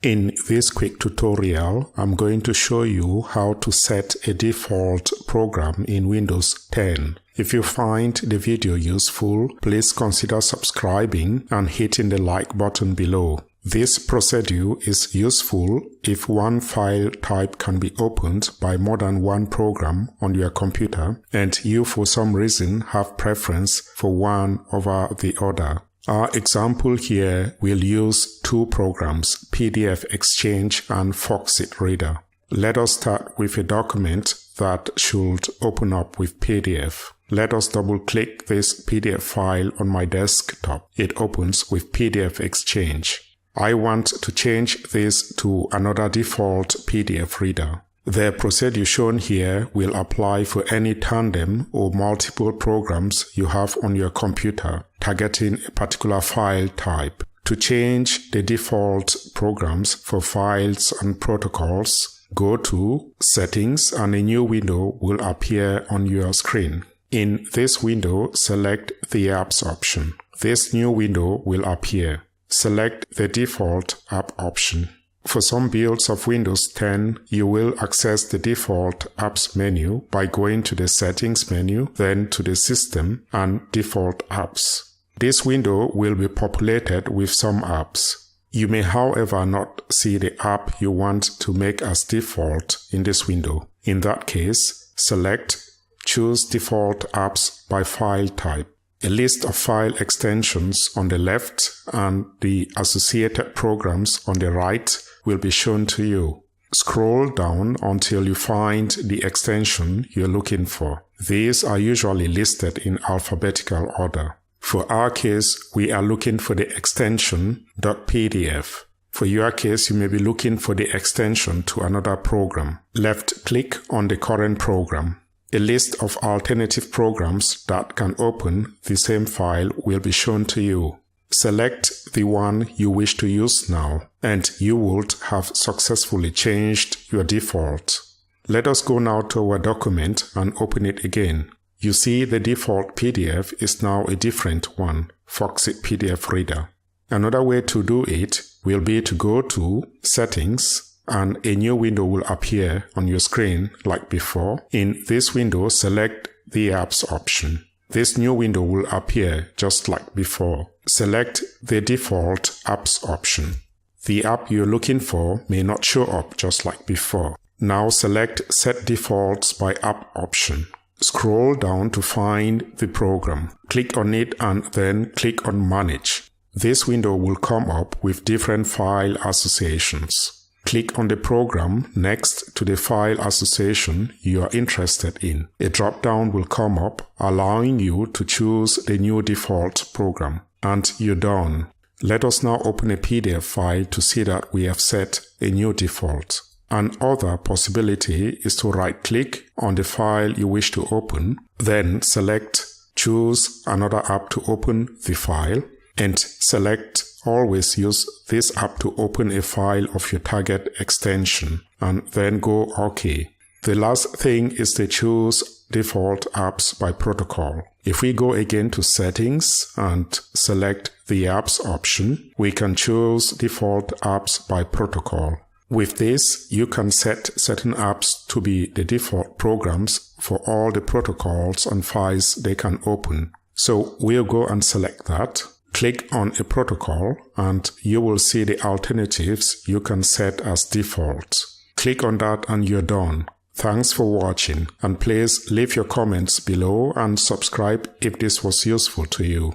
In this quick tutorial, I'm going to show you how to set a default program in Windows 10. If you find the video useful, please consider subscribing and hitting the like button below. This procedure is useful if one file type can be opened by more than one program on your computer and you for some reason have preference for one over the other. Our example here will use two programs, PDF Exchange and Foxit Reader. Let us start with a document that should open up with PDF. Let us double-click this PDF file on my desktop. It opens with PDF Exchange. I want to change this to another default PDF reader. The procedure shown here will apply for any tandem or multiple programs you have on your computer targeting a particular file type. To change the default programs for files and protocols, go to Settings and a new window will appear on your screen. In this window, select the Apps option. This new window will appear. Select the default app option. For some builds of Windows 10, you will access the default apps menu by going to the Settings menu, then to the System and Default Apps. This window will be populated with some apps. You may, however, not see the app you want to make as default in this window. In that case, choose Default Apps by file type. A list of file extensions on the left and the associated programs on the right will be shown to you. Scroll down until you find the extension you're looking for. These are usually listed in alphabetical order. For our case, we are looking for the extension .pdf. For your case, you may be looking for the extension to another program. Left-click on the current program. A list of alternative programs that can open the same file will be shown to you. Select the one you wish to use now, and you would have successfully changed your default. Let us go now to our document and open it again. You see the default PDF is now a different one, Foxit PDF Reader. Another way to do it will be to go to Settings, and a new window will appear on your screen like before. In this window, select the Apps option. This new window will appear just like before. Select the default Apps option. The app you're looking for may not show up just like before. Now select Set Defaults by App option. Scroll down to find the program. Click on it and then click on Manage. This window will come up with different file associations. Click on the program next to the file association you are interested in. A drop-down will come up, allowing you to choose the new default program. And you're done. Let us now open a PDF file to see that we have set a new default. Another possibility is to right-click on the file you wish to open, then choose another app to open the file, and select Always use this app to open a file of your target extension, and then go OK. The last thing is to choose Default Apps by Protocol. If we go again to Settings and select the Apps option, we can choose Default Apps by Protocol. With this, you can set certain apps to be the default programs for all the protocols and files they can open. So we'll go and select that. Click on a protocol and you will see the alternatives you can set as default. Click on that and you're done. Thanks for watching, and please leave your comments below and subscribe if this was useful to you.